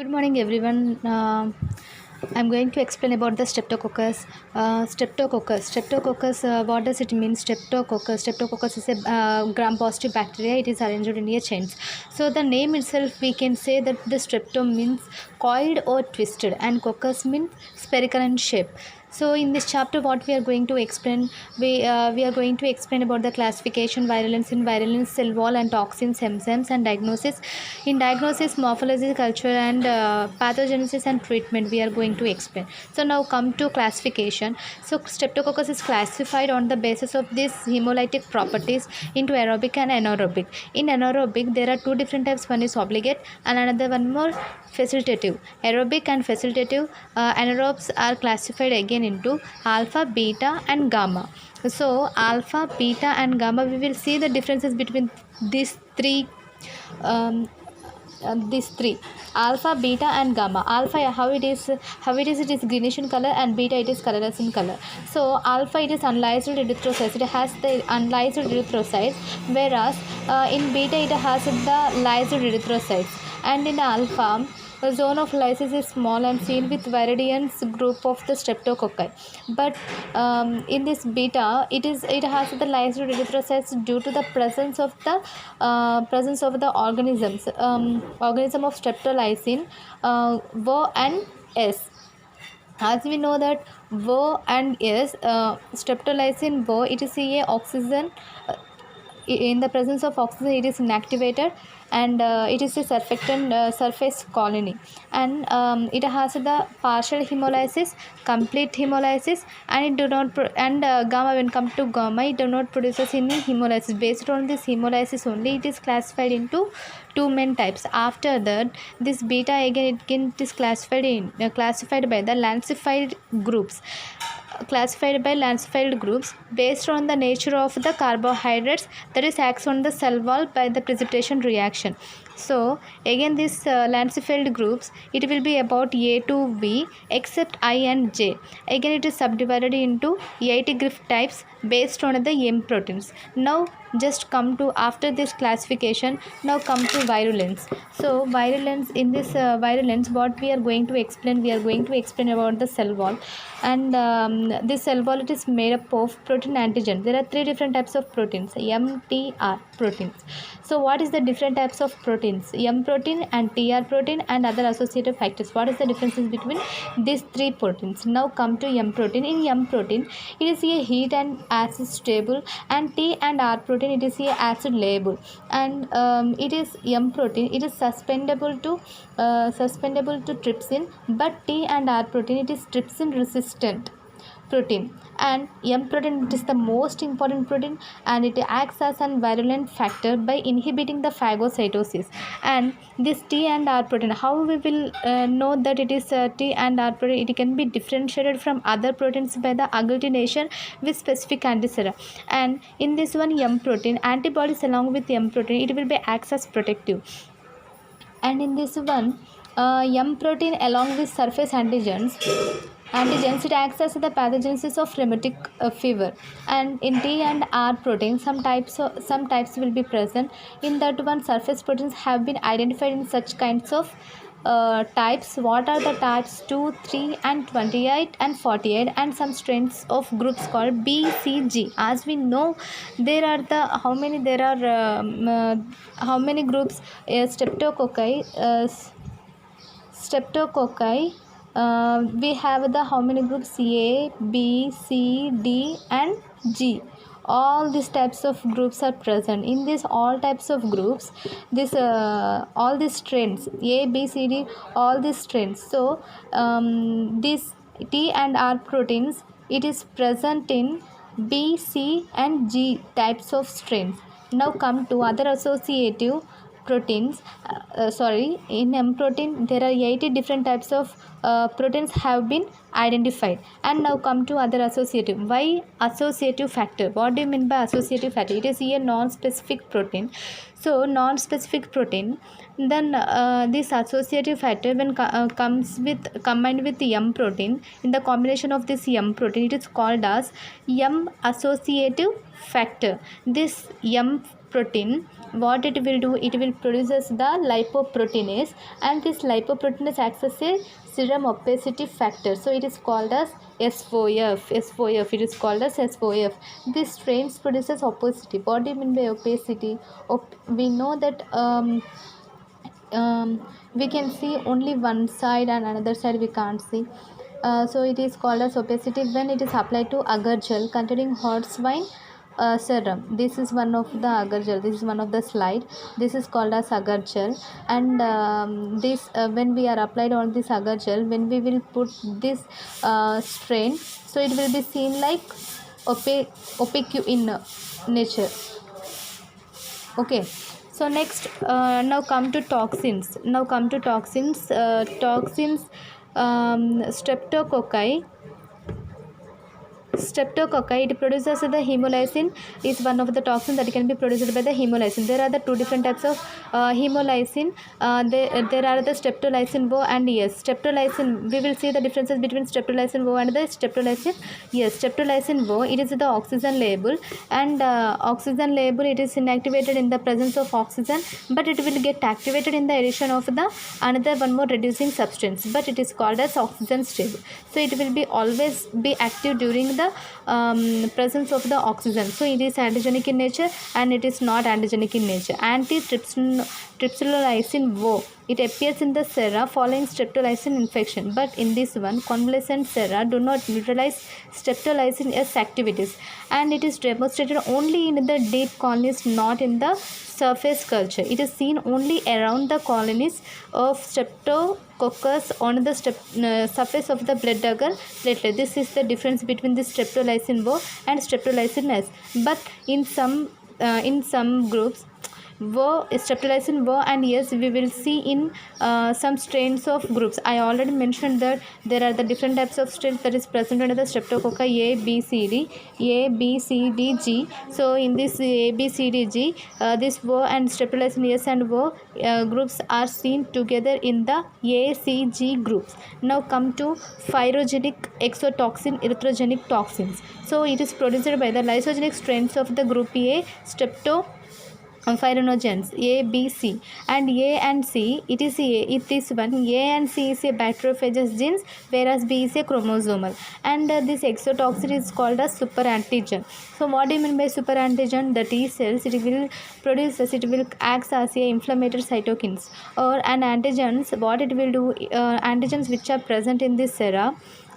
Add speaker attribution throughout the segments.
Speaker 1: Good morning, everyone. I'm going to explain about the Streptococcus. Streptococcus. What does it mean? Streptococcus is a gram-positive bacteria. It is arranged in a chains. So the name itself, we can say that the strepto means coiled or twisted, and coccus means spherical in shape. So in this chapter, what we are going to explain, we are going to explain about the classification, virulence, cell wall, and toxins, enzymes, and diagnosis. In diagnosis, morphology, culture, and pathogenesis and treatment, we are going to explain. So now come to classification. So Streptococcus is classified on the basis of these hemolytic properties into aerobic and anaerobic. In anaerobic, there are two different types. One is obligate, and another one more facilitative. Aerobic and facilitative anaerobes are classified again into alpha, beta, and gamma. So alpha, beta, and gamma, we will see the differences between these three. These three, alpha, beta, and gamma. Alpha, it is greenish in color, and beta, it is colorless in color. So alpha, it is unlysed erythrocytes. It has the unlysed erythrocytes, whereas in beta, it has the lysed erythrocytes. And in alpha, the zone of lysis is small and filled with viridians group of the streptococci. But in this beta, it has the lysed erythrocytes due to the presence of the organism of streptolysin, Vo and S. As we know that Vo and S, streptolysin Vo, it is a oxygen. In the presence of oxygen, it is inactivated, and it is a surfactant surface colony, and it has the partial hemolysis, complete hemolysis, and it do not gamma, when come to gamma, it do not produces any hemolysis. Based on this hemolysis only, it is classified into two main types. After that, this beta again, it is classified by the Lanceified groups, based on the nature of the carbohydrates that is acts on the cell wall by the precipitation reaction. So again, this Lanceified groups, it will be about A to V except I and J. Again, it is subdivided into 80 group types based on the M proteins. Now just come to, after this classification, now come to virulence. So virulence, in this virulence, what we are going to explain about the cell wall. And this cell wall, it is made up of protein antigen. There are three different types of proteins, M, T, R proteins. So what is the different types of proteins? M protein and TR protein and other associated factors. What is the differences between these three proteins? Now come to M protein. In M protein, it is a heat and acid stable, and T and R protein, it is a acid labile. And it is M protein, it is suspendable to trypsin, but T and R protein, it is trypsin resistant protein. And M protein, it is the most important protein, and it acts as an virulent factor by inhibiting the phagocytosis. And this T and R protein, how we will know that it is T and R protein? It can be differentiated from other proteins by the agglutination with specific antisera. And in this one, M protein, antibodies along with M protein, it will be acts as protective. And in this one, M protein along with surface antigens, it acts as the pathogenesis of rheumatic fever. And in T and R protein, some types will be present. In that one, surface proteins have been identified in such kinds of types. What are the types? 2, 3, and 28 and 48, and some strains of groups called B, C, G. As we know, there are how many groups? Streptococci. We have the how many groups? A, B, C, D, and G. All these types of groups are present. In this all types of groups, all these strains, A, B, C, D, all these strains. So this T and R proteins, it is present in B, C, and G types of strains. Now come to other associative proteins. In M protein, there are 80 different types of proteins have been identified. And now come to other associative. Why associative factor? What do you mean by associative factor? It is a non-specific protein. So non-specific protein, then this associative factor, when combined with the M protein, in the combination of this M protein, it is called as M associative factor. This M protein, what it will do, it will produces the lipoproteinase, and this lipoproteinase acts as a serum opacity factor, so it is called as SOF. It is called as SOF. This strains produces opacity. What do you mean by opacity? We know that we can see only one side and another side we can't see. So it is called as opacity when it is applied to agar gel containing horsewine serum. This is one of the agar gel. This is one of the slide. This is called as agar gel, and this when we are applied on this agar gel, when we will put this strain, so it will be seen like opaque in nature. Okay. So next, now come to toxins. Toxins, streptococci, it produces the hemolysin, is one of the toxins that can be produced by the hemolysin. There are the two different types of hemolysin. There are the streptolysin O and ES. Streptolysin, we will see the differences between streptolysin O and the streptolysin. Yes, streptolysin O, it is the oxygen label, and oxygen label, it is inactivated in the presence of oxygen, but it will get activated in the addition of the another one more reducing substance, but it is called as oxygen stable. So it will be always be active during the presence of the oxygen. So it is antigenic in nature and it is not antigenic in nature. Anti-streptolysin O, it appears in the sera following streptolysin infection, but in this one, convalescent sera do not neutralize streptolysin S activities, and it is demonstrated only in the dead colonies, not in the surface culture. It is seen only around the colonies of Streptococcus on the surface of the blood agar platelet. This is the difference between the streptolysin O and streptolysin S. But in some groups, streptolysin O and yes, we will see in some strains of groups. I already mentioned that there are the different types of strains that is present under the streptococci A, B, C, D, G. So in this A, B, C, D, G, this O and streptolysin S and O groups are seen together in the A, C, G groups. Now come to pyrogenic exotoxin, erythrogenic toxins. So it is produced by the lysogenic strains of the group A, phyrogens A, B, C, and A and C, it is one A and C is a bacteriophagous genes, whereas B is a chromosomal, and this exotoxin is called as superantigen. So what do you mean by superantigen? The T cells, it will act as a inflammatory cytokines or an antigens. What it will do, antigens which are present in this sera,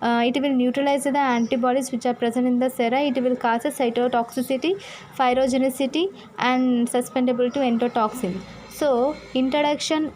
Speaker 1: it will neutralize the antibodies which are present in the sera. It will cause a cytotoxicity, phyrogenicity, and susceptible to endotoxin. So introduction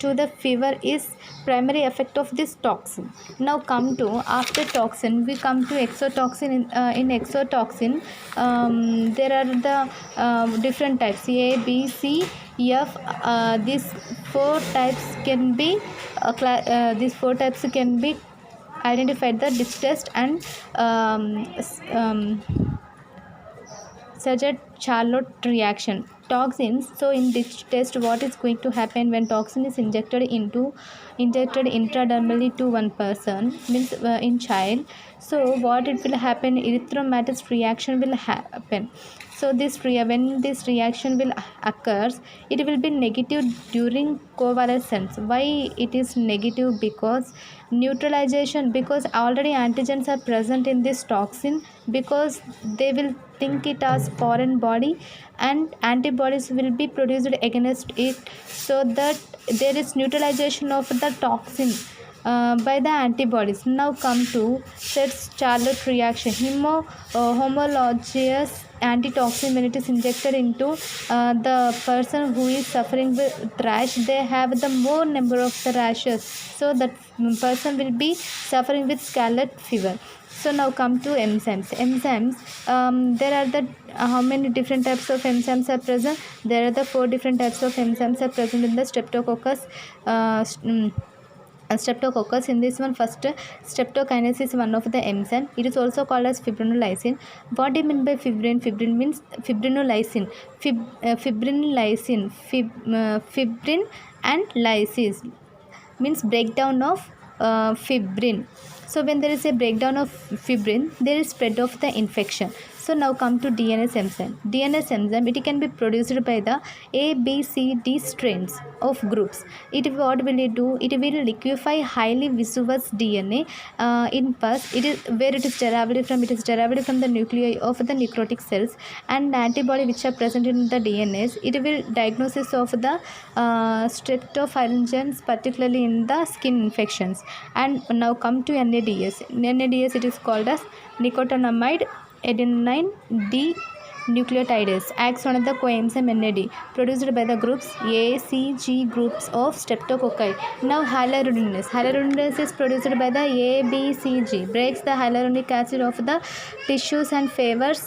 Speaker 1: to the fever is primary effect of this toxin. Now come to, after toxin, we come to exotoxin. In exotoxin, there are the different types A, B, C, F. These four types can be identified the test and Charlotte reaction. Toxins. So in this test, what is going to happen when toxin is injected intradermally to one person, means in child. So what it will happen, erythromatous reaction will happen. So when this reaction will occurs, it will be negative during convalescence. Why it is negative? Because neutralization, because already antigens are present in this toxin, because they will think it as foreign body, and antibodies will be produced against it, so that there is neutralization of the toxin by the antibodies. Now come to Charlotte reaction. Homologous antitoxin, when it is injected into the person who is suffering with rash, they have the more number of the rashes, so that person will be suffering with scarlet fever. So now come to enzymes. There are the how many different types of enzymes are present? There are the 4 different types of enzymes are present in the Streptococcus. Streptococcus. In this one, first, streptokinase is one of the enzyme. It is also called as fibrinolysin. What do you mean by fibrin? Fibrin means fibrinolysin. Fibrin and lysis means breakdown of fibrin. So when there is a breakdown of fibrin, there is spread of the infection. So now come to DNase enzyme. DNase enzyme, it can be produced by the A, B, C, D strains of groups. What will it do? It will liquefy highly viscous DNA in pus. It is where it is derived from. It is derived from the nuclei of the necrotic cells and antibody which are present in the DNase. It will diagnosis of the streptopharyngeans, particularly in the skin infections. And now come to NADS. NADS, it is called as nicotinamide adenine nucleotidase, acts on the coenzyme NAD produced by the groups A, C, G groups of streptococci. Now hyaluronidase. Hyaluronidase is produced by the A, B, C, G, breaks the hyaluronic acid of the tissues and favors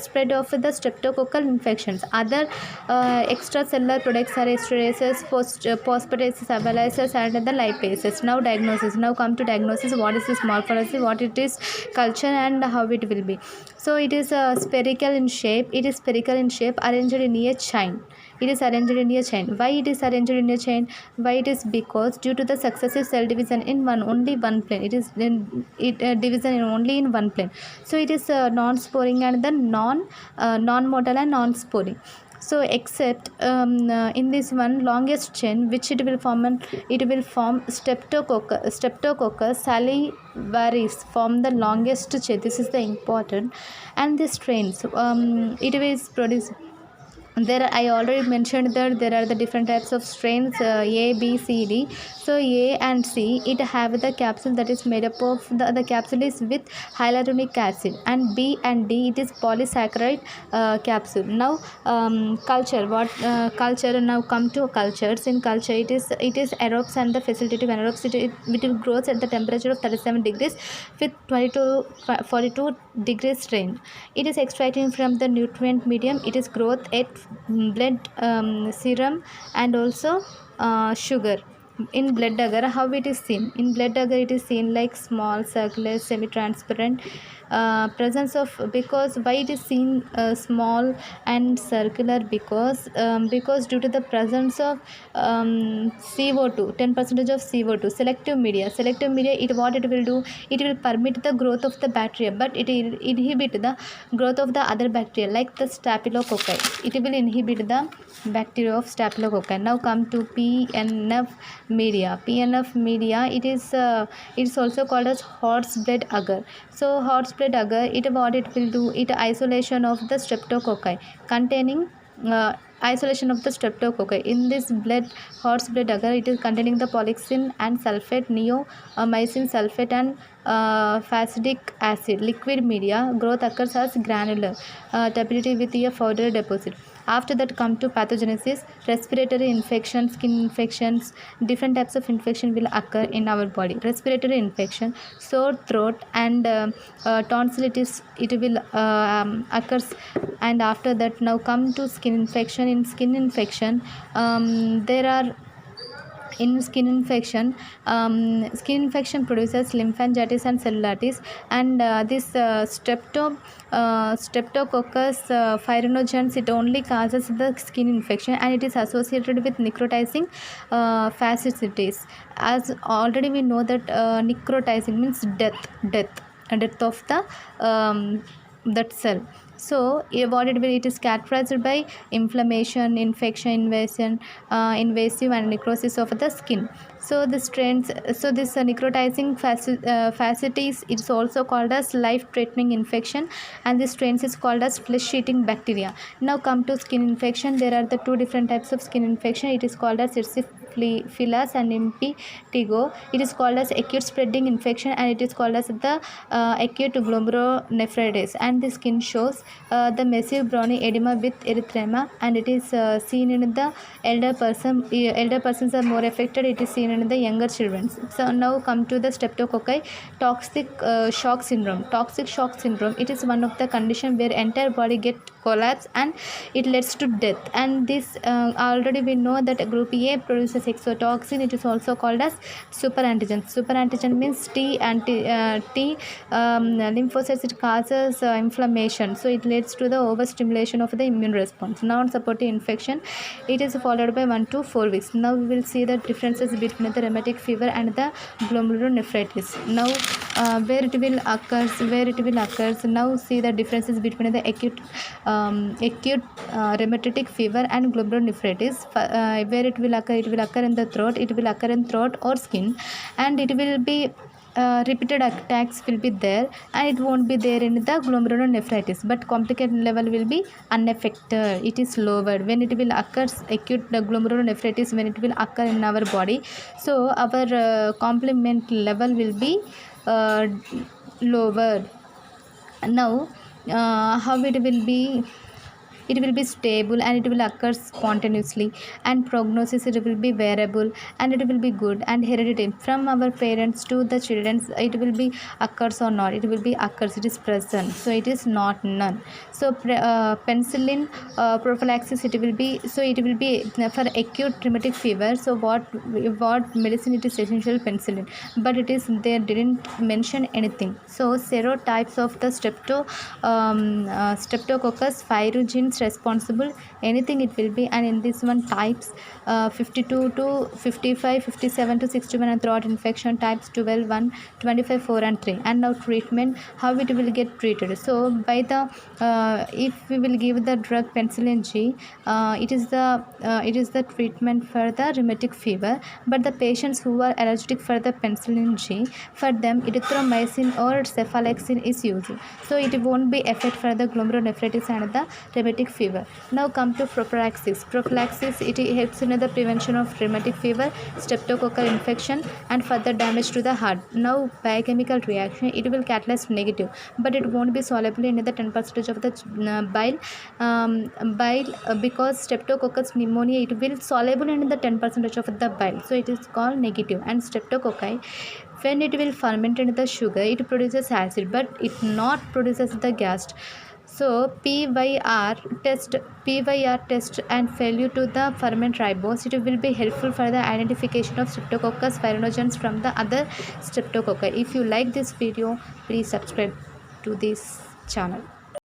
Speaker 1: spread of the streptococcal infections. Other extracellular products are esterases, phosphatases, amylases and the lipases. Now diagnosis. Now come to diagnosis. What is this morphology, what it is, culture and how it will be. So it is spherical in shape. It is spherical in shape, arranged in a chain. It is arranged in a chain. Why it is arranged in a chain? Why it is because due to the successive cell division in only one plane. It is division in only in one plane. So it is non-sporing and the non-motile and non-sporing. So except in this one longest chain which it will form streptococcus salivarius form the longest chain. This is the important. And the strains it is produced. There I already mentioned that there are the different types of strains A, B, C, D. So A and C, it have the capsule that is made up of the capsule is with hyaluronic acid, and B and D, it is polysaccharide capsule. Now culture. What culture? Now come to cultures. In culture, it is aerobes and the facilitative anaerobes. It grows at the temperature of 37 degrees with 42 degrees strain. It is extracted from the nutrient medium. It is growth at blood serum and also sugar. In blood agar, how it is seen? In blood agar, it is seen like small, circular, semi-transparent presence of, because why it is seen small and circular, because due to the presence of CO2, 10% of CO2. Selective media, it what it will do? It will permit the growth of the bacteria, but it will inhibit the growth of the other bacteria like the staphylococci. It will inhibit the bacteria of staphylococci. Now come to PNF media. PNF media, it is also called as horse blood agar. So horse blood agar, it what it will do? It isolation of the streptococci containing isolation of the streptococci. In this horse blood agar, it is containing the polixin and sulfate, neomycin sulfate and fascidic acid. Liquid media, growth occurs as granular turbidity with a powder deposit. After that come to pathogenesis. Respiratory infections, skin infections, different types of infection will occur in our body. Respiratory infection, sore throat and tonsillitis, it will occurs. And after that now come to skin infection. In skin infection there are skin infection produces lymphangitis and cellulitis, and this streptococcus pyogenes, it only causes the skin infection and it is associated with necrotizing fasciitis. As already we know that necrotizing means death of the that cell. So what it will, it is characterized by inflammation, infection, invasive and necrosis of the skin. So the strains, so this necrotizing fasciitis, it is also called as life-threatening infection, and this strains is called as flesh-eating bacteria. Now come to skin infection. There are the two different types of skin infection. It is called as erysipelas and impetigo. It is called as acute spreading infection, and it is called as the acute glomerulonephritis. And the skin shows the massive browny edema with erythema, and it is seen in the elder person. Elder persons are more affected. It is seen in the younger children. So now come to the streptococci toxic shock syndrome. Toxic shock syndrome, it is one of the condition where entire body get collapse and it leads to death. And this already we know that group A produces exotoxin. It is also called as superantigen. Superantigen means T lymphocytes. It causes inflammation, so it leads to the overstimulation of the immune response. Non-supportive infection, it is followed by 1 to 4 weeks. Now we will see the differences between the rheumatic fever and the glomerulonephritis. Now where it will occurs. Now see the differences between the acute rheumatic fever and glomerulonephritis. Where it will occur in the throat, it will occur in throat or skin, and it will be repeated attacks will be there, and it won't be there in the glomerulonephritis, but complicated level will be unaffected, it is lowered. When it will occur acute glomerulonephritis, when it will occur in our body, so our complement level will be lowered. Now how it will be stable, and it will occur spontaneously, and prognosis it will be variable, and it will be good, and heredity from our parents to the children, it will be occurs or not, it will be occurs, it is present, so it is not none. So penicillin prophylaxis, it will be for acute rheumatic fever. So what medicine it is essential? Penicillin, but it is they didn't mention anything. So serotypes of the streptococcus pyogenes responsible, anything it will be, and in this one types 52 to 55, 57 to 61, and throat infection types 12, 1, 25, 4 and 3. And now treatment, how it will get treated? So by the if we will give the drug penicillin G, it is the treatment for the rheumatic fever, but the patients who are allergic for the penicillin G, for them erythromycin or cephalexin is used, so it won't be effect for the glomerulonephritis and the rheumatic fever. Now come to prophylaxis. It helps in the prevention of rheumatic fever, streptococcal infection, and further damage to the heart. Now biochemical reaction, it will catalyze negative, but it won't be soluble in the 10% of the bile, because streptococcus pneumonia, it will soluble in the 10% of the bile, so it is called negative. And streptococci, when it will ferment in the sugar, it produces acid, but it not produces the gas. So PYR test and failure to the ferment ribose, it will be helpful for the identification of streptococcus pyogenes from the other streptococci. If you like this video, please subscribe to this channel.